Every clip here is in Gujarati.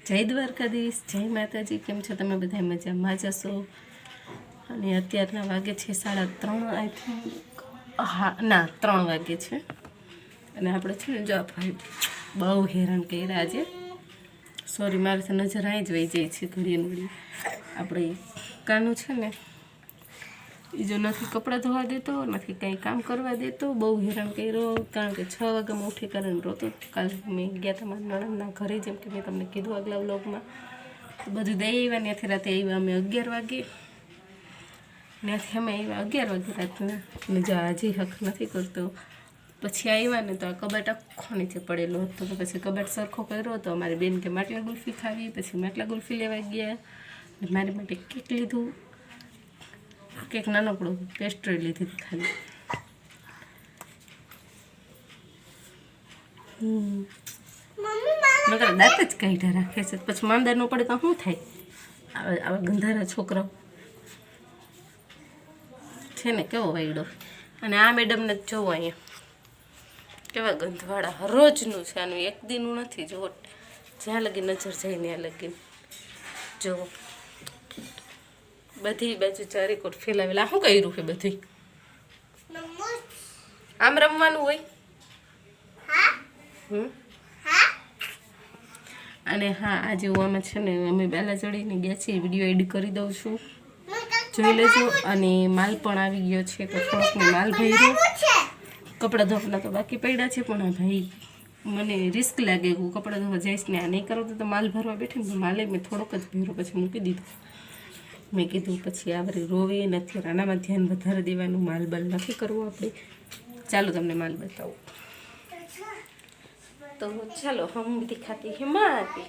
જય દ્વારકાધીશ, જય માતાજી. કેમ છો તમે બધા? મજામાં જશો? અને અત્યારના વાગે છે 3:30 આઈ થિંક. હા ના 3 વાગે છે. અને આપણે છે ને જો ભાઈ બહુ હેરાન કર્યા આજે. સોરી, મારાથી નજર અહીં જ વહી જાય છે ઘડીએ. આપણે કાનું છે ને એ જો નથી કપડાં ધોવા દેતો, નથી કંઈ કામ કરવા દેતો, બહુ હેરાન કર્યો. કારણ કે 6 વાગ્યામાં ઉઠી કરીને રોતો. કાલે મેં ગયા હતા મારા નણંદના ઘરે, જેમ કે મેં તમને કીધું આગલા વ્લોગમાં. બધું દઈ આવ્યા. ત્યાંથી રાતે આવ્યા અમે 11 વાગે. ત્યાંથી અમે આવ્યા 11 વાગે રાતના. અને જો હજી હક નથી કરતો. પછી આવ્યા ને તો આ કબાટ આખો નીચે પડેલો હતો. તો પછી કબાટ સરખો કર્યો હતો. અમારી બેન કે માટલા ગુલ્ફી ખાવી, પછી માટલા ગુલ્ફી લેવા ગયા. મારી માટે કેક લીધું. કેક નાનકડો પેસ્ટ્રી લીધી ખાલી. મગર દાંત જ કાઢ્યા રાખે છે. પછી માંદર ન પડે તો શું થાય? આવા ગંધારા છોકરાઓ છે ને. કેવો વાયડો. અને આ મેડમને જ જોવો અહીંયા કેવા ગંધવાળા. હરોજનું છે આનું, એક દીનું નથી. જુઓ, જ્યાં લગી નજર જાય ત્યાં લગી જુઓ. બધી બાજુ ચારેકોર ફેલાવેલા. શું કર્યું છે બધી? આમ રમવાનું હોય. અને હા, આજે હું આમાં છે ને અમે બેલા ચડીને ગયા છીએ. વિડીયો એડિટ કરી દઉં છું, જોઈ લેજો. અને માલ પણ આવી ગયો છે, તો થોડોક મેં માલ ભર્યો. કપડાં ધોવાના તો બાકી પડ્યા છે, પણ ભાઈ મને રિસ્ક લાગે. હું કપડાં ધોવા જઈશ ને આ નહીં કરો તો માલ ભરવા બેઠી ને માલે મેં થોડોક જ ભર્યો, પછી મૂકી દીધું. મેં કીધું પછી આવરી રોવી નથી, આનામાં ધ્યાન વધારે દેવાનું. માલ બાલ નથી કરવું આપણે. ચાલો તમને માલ બતાવું. તો ચાલો હમ દિખાતી હે માતી.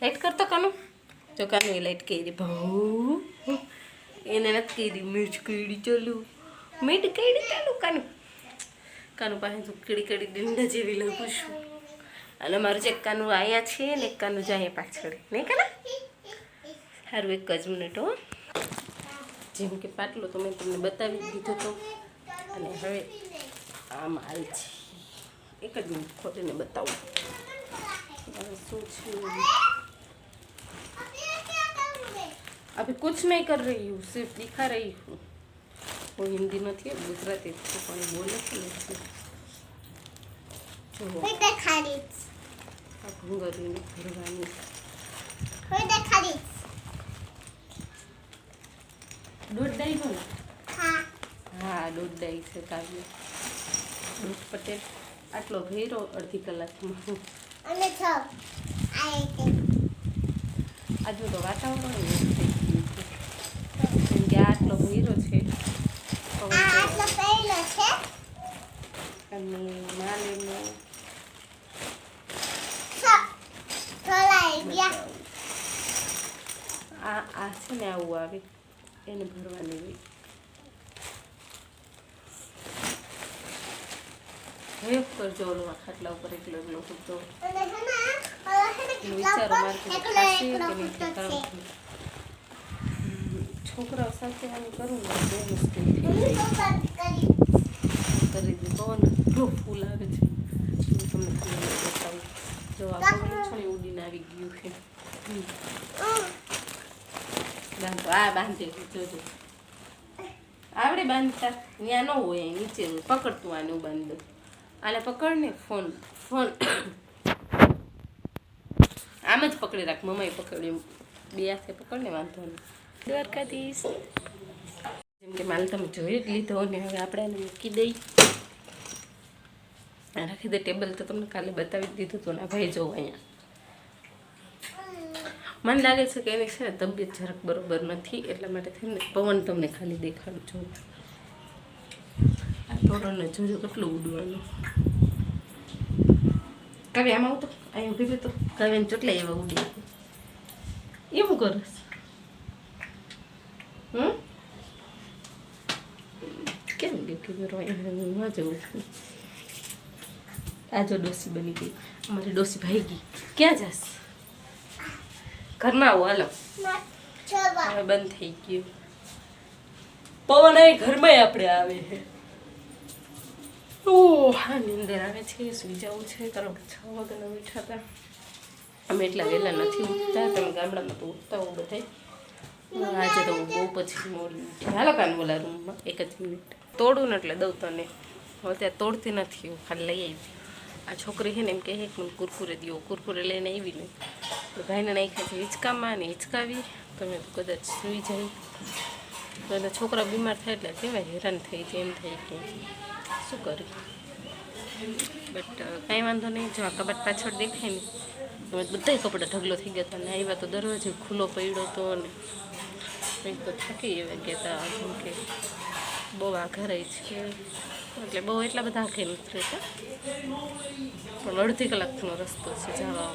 લાઈટ કરતો કાનું. જો કાનું એ લાઈટ કરી ભાઉ એને નથી કરી. મિર્ચ કીડી ચાલુ, મીઠ કીડી ચાલુ. કાનું પાસે તો કીડી કીડી ડંડા જેવી લાગું છું. અને મારું જે કાનું અહીંયા છે ને એક કાનું જાય પાછળ. નહીં કાના? સારું, એક જ મિનિટ હો. જેમ કે પાટલો તો મેં તમને બતાવી દીધો હતો. અને હવે આ માલ છે. એક જ મિનિટ ખોલીને બતાવું શું છે. अभी कुछ नहीं कर रही हूँ, सिर्फ दिखा रही हूँ. वो हिंदी નથી, ગુજરાતી છે, પણ બોલે છે ને. જો હું દેખાડીશ. આ ભૂંગળીને ભરવાની. હું દેખાડીશ. દૂધ દહીં બોલ. હા દૂધ દહીં છે કાવ્ય. દૂધ પટેલ આટલો ભેરો અડધી કલાકમાં. અને આજુ તો વાતાવરણ થઈ ગયું છે. કેમ કે આટલો ભેરો છે. અને માલેનો આ છે ને આવું આવે એને ભરવાની હોય. હેલ્પ કરજો ઓલો ખાટલા ઉપર એકલો એકલો તો વિચારો મારે છોકરાઓ સાથે આમ કરું ને બહુ મુશ્કેલ કરી દે. પવન એટલો ફૂલ આવે છે. તમને બતાવું. જો આ પવન છોડી ઉડીને આવી ગયું છે. બાંધો આ બાંધે જોજો. આવડે બાંધતા ત્યાં ન હોય, નીચે પકડતું આનું બાંધ દો. આને પકડ ને. ફોન આમ જ પકડી રાખ. મમ્માએ પકડ્યું, બે હાથે પકડ ને, વાંધો નહીં. દ્વારકાધીશ. જેમ કે માલ તમે જોઈ જ લીધો ને હવે આપણે એને મૂકી દઈ. રાખી દે ટેબલ તો તમને કાલે બતાવી જ દીધું હતું ને. ભાઈ જોવો અહીંયા મને લાગે છે કે એની છે ને તબિયત જરાક બરોબર નથી, એટલા માટે થઈને પવન તમને ખાલી દેખાડું છું. આ તોરણને જોજો કેટલું ઉડવાનું. કાવ્ય આમાં આવતો અહીં ઉભી ગયો તો કાવ્યને ચોટલા એવા ઉડી. એવું કરસ કેમ ગયું જવું. આ જો ડોસી બની ગઈ. અમારી ડોસી ભાઈ ગઈ. ક્યાં જાસ? ઘરમાં આવો હાલો. હવે બંધ થઈ ગયું પવન. અહીં ઘરમાં આપણે આવે છે. હા નીંદર આવે છે. સુઈ જવું છે કારણ કે 6 વાગ્યાના ઉઠ્યા હતા. અમે એટલા વહેલા નથી ઉઠતા, તમે ગામડામાં તો ઉઠતા હો બધા. આજે તો બહુ પછી મોડી ઉઠી. હાલો કાન બોલા રૂમમાં 1 જ મિનિટ તોડું ને એટલે દઉં તને. હું અત્યારે તોડતી નથી, હું ખાલી લઈ આવી. આ છોકરી છે ને એમ કહે કે મને કુરકુરે દો, કુરકુરે લઈને આવી ને તો ભાઈને નાખ્યા છે હિંચકામાં ને હિંચકાવી તો મેં કદાચ સૂઈ જાય. તો એના છોકરા બીમાર થાય એટલે કેવાય હેરાન થઈ જાય, એમ થાય કે શું કરી. બટ કાંઈ વાંધો નહીં. જો આ કબાટ પાછળ દેખાય ને તમે બધા કપડાં ઢગલો થઈ ગયા હતા ને આવ્યા તો દરવાજો ખુલ્લો પડ્યો હતો ને કંઈક તો થાકી એવા ગયા હતા. જેમ કે બહુ આઘા રહી છે એટલે બહુ એટલા બધા આઘે નથી રહેતા, પણ અડધી કલાકનો રસ્તો છે જવા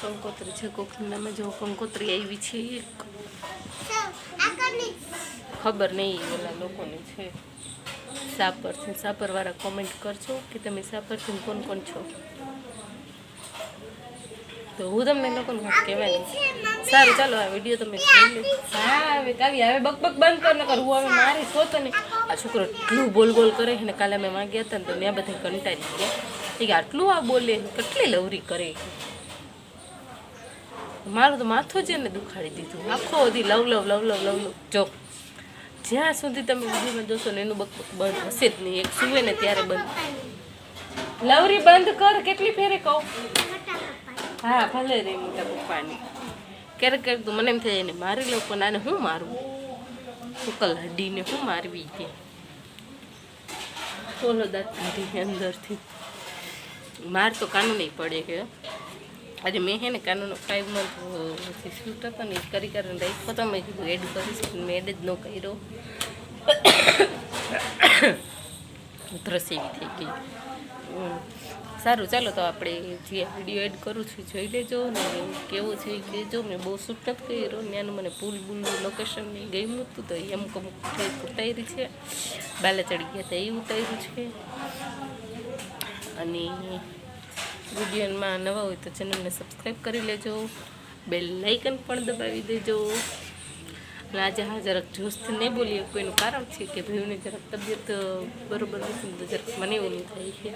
કંકોત્રી છે. કોકની નામે જો કંકોત્રી આવી છે એક, ખબર નહીં ઓલા લોકોની છે. સાપર છે, સાપરવાળા કોમેન્ટ કરજો કે તમે સાપરથી કોણ કોણ છો. તો હું તમને લોકોને કહેવાય નહીં. સારું ચાલો આ વિડીયો તમે જોઈ લો. હા હવે કાવી હવે બકબક બંધ કર ન કર. હું હવે મારી શોતો ને આ છોકરો એટલું બોલ બોલ કરે છે ને. કાલે અમે માં ગયા હતા ને તો ત્યાં બધા કંટાળી ગયા કે આટલું આ બોલે, કેટલી લવરી કરે. મારું તો માથું છે ને દુખાડી દીધું આખો બધી લવ લવ લવ લવ લવ લવ. જો જ્યાં સુધી તમે વિડીયોમાં જોશો ને એનું બકબક બંધ હશે જ નહીં. એક સુવે ને ત્યારે બંધ. લવરી બંધ કર, કેટલી ફેરે કહું. હા ભલે રે મોટા પપ્પાની. ક્યારેક ક્યારેક તો મને એમ થાય એને મારી લઉં, પણ આને હું મારવું, શુકલ હડીને હું મારવી કે બોલો દાંત કાઢી અંદરથી. માર તો કાનૂન નહીં પડે કે આજે મેં હે ને કાનૂન 5 મંથ શૂટ હતો ને કરી કરીને રાખ્યો તો. મેં કીધું એડ કરીશ, મેં એડ જ ન કર્યો. ઉધરસ એવી થઈ ગઈ. સારું ચાલો તો આપણે જે વિડીયો એડ કરું છું જોઈ લેજો ને કેવો છે એ કહેજો. મેં બહુ શૂટ નથી કર્યો, ત્યાંનું મને પુલ બુલનું લોકેશન નહીં ગમ્યું હતું તો અમુક અમુક ઉતારી છે. બાલા ચડી ગયા હતા એ ઉતાર્યું છે. અને વિડીયોમાં નવા હોય તો ચેનલને સબસ્ક્રાઈબ કરી લેજો, બેલ લાઇકન પણ દબાવી દેજો. અને આજે હા જરાક જોશથી નહીં બોલીએ કોઈનું કારણ છે કે ભાઈઓને જરાક તબિયત બરાબર નથી તો જરાક મને એવું નહીં થાય છે.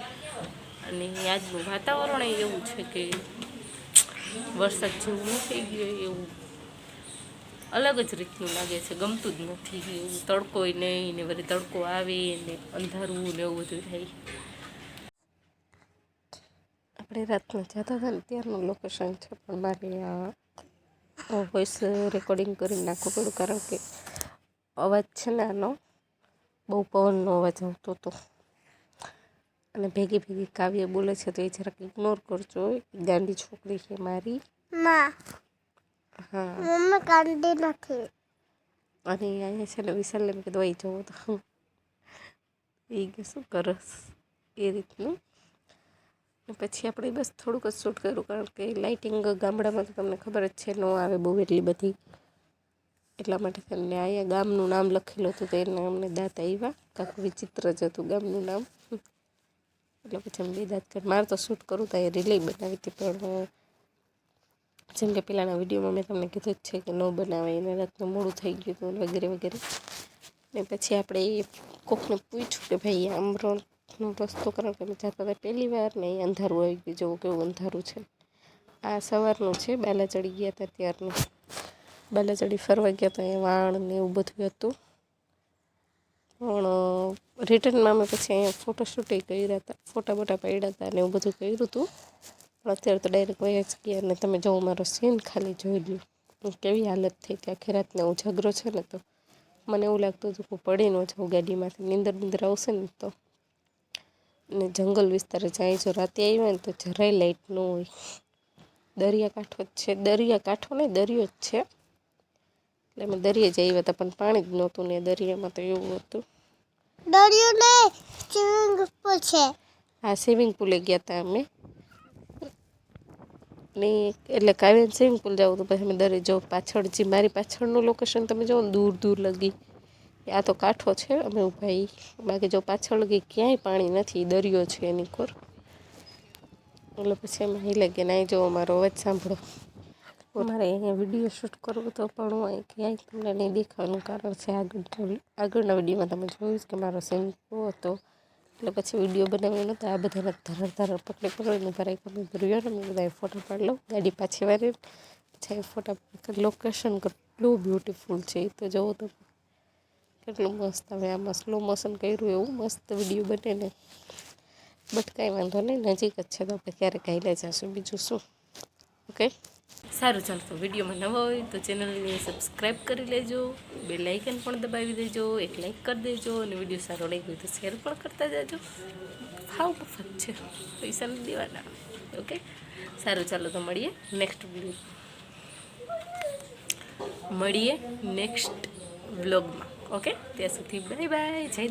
અને આજનું વાતાવરણ એવું છે કે વરસાદ જેવું ન થઈ ગયો, એવું અલગ જ રીતનું લાગે છે, ગમતું જ નથી. એવું તડકોય નહીં ને વળી તડકો આવે ને અંધારું ને એવું બધું થાય. આપણે રાતના જતા હતા ને ત્યારનું લોકેશન છે, પણ મારે આ વોઇસ રેકોર્ડિંગ કરીને નાખવું પડ્યું કારણ કે અવાજ છે ને આનો બહુ પવનનો અવાજ આવતો હતો. અને ભેગી ભેગી કાવ્ય બોલે છે તો એ જરાક ઇગ્નોર કરજો. ગાંડી છોકરી છે મારી. હા મમ્મી ગાંડી નથી. અને અહીંયા છે ને વિશાલ એમ કીધું અહીં જવું તો એ કે શું કરસ એ રીતનું. પછી આપણે બસ થોડુંક જ શૂટ કર્યું કારણ કે લાઇટિંગ ગામડામાં તો તમને ખબર જ છે ન આવે બહુ એટલી બધી. એટલા માટે તમને અહીંયા ગામનું નામ લખેલું હતું તો એને અમને દાંત આવ્યા, કાંક વિચિત્ર જ હતું ગામનું નામ. એટલે પછી અમે બે દાંત કરી. મારે તો શૂટ કરું તો એ રીલે બનાવી હતી, પણ જેમ કે પહેલાંના વિડીયોમાં મેં તમને કીધું જ છે કે ન બનાવે, એને રાતનું મોડું થઈ ગયું હતું વગેરે વગેરે. ને પછી આપણે કોકને પૂછ્યું કે ભાઈ આમરણનો રસ્તો કારણ કે અમે જતા હતા પહેલી વાર ને અહીં અંધારું આવી ગયું. જવું કેવું અંધારું છે. આ સવારનું છે, બાલા ચડી ગયા હતા ત્યારનું. બાલા ચડી ફરવા ગયા હતા, અહીંયા વાણ ને એવું બધું હતું. પણ રિટર્નમાં અમે પછી અહીંયા ફોટોશૂટે કર્યા હતા, ફોટા બોટા પાડ્યા હતા ને એવું બધું કર્યું હતું. પણ અત્યારે તો ડાયરેક્ટ વયા જ ગયા. અને તમે જો મારો સીન ખાલી જોઈ લ્યો કેવી હાલત થઈ. ત્યાં આખી રાતને ઉજાગરો છે ને તો મને એવું લાગતું હતું કે પડી ન જાઉં ગાડીમાંથી, નીંદર આવશે ને તો. ને જંગલ વિસ્તાર જાય જો રાતે આવ્યા ને તો જરાય લાઇટ ન હોય. દરિયાકાંઠો જ છે, દરિયાકાંઠો ને દરિયો જ છે. એટલે અમે દરિયે જ આવ્યા હતા પણ પાણી જ નહોતું ને દરિયામાં તો એવું હતું. દરિયો ને સ્વિમિંગ પુલ છે. હા સ્વિમિંગ પુલે ગયા હતા અમે ને એટલે કાવ્યાને સ્વિમિંગ પુલ જવું તો પછી અમે દરિયો જો પાછળ જે મારી પાછળનું લોકેશન તમે જો ને દૂર દૂર લગી આ તો કાંઠો છે અમે ઊભા. બાકી જો પાછળ લગી ક્યાંય પાણી નથી, દરિયો છે એની કોર. એટલે પછી અમે અહીં લાગીએ ને અહીં જો અમારો અવાજ સાંભળો. મારે અહીંયા વિડીયો શૂટ કરવો તો પણ હું અહીં ક્યાંય તમને નહીં દેખાવાનું કારણ છે આગળના વિડીયોમાં તમે જોયું કે મારો સીન કેવો હતો. એટલે પછી વિડીયો બનાવ્યો નહોતો. આ બધાને ધર પકડીને ઊભા રાખ્યા. મેં કર્યું ને મેં બધા ફોટા પાડી લઉં, ગાડી પાછી વાળી પછી ફોટા લોકેશન કેટલું બ્યુટીફુલ છે એ તો જોવો તો કેટલું મસ્ત. હવે આમાં સ્લો મોશન કર્યું એવું મસ્ત વિડીયો બને ને. બટ કાંઈ વાંધો નહીં, નજીક જ છે તો આપણે ક્યારેક હાલ્યા જઈશું, બીજું શું. ઓકે, સારું ચાલો. તો વિડીયોમાં નવા હોય તો ચેનલને સબસ્ક્રાઈબ કરી લેજો, બેલ આઇકન પણ દબાવી દેજો, એક લાઈક કરી દેજો અને વિડીયો સારો લાગ્યો હોય તો શેર પણ કરતા જાજો. હાવ મફત છે, પૈસા નથી દેવાના. ઓકે, સારું ચાલો. તો મળીએ નેક્સ્ટ વ્લોગમાં. ઓકે, ત્યાં સુધી બાય બાય. જય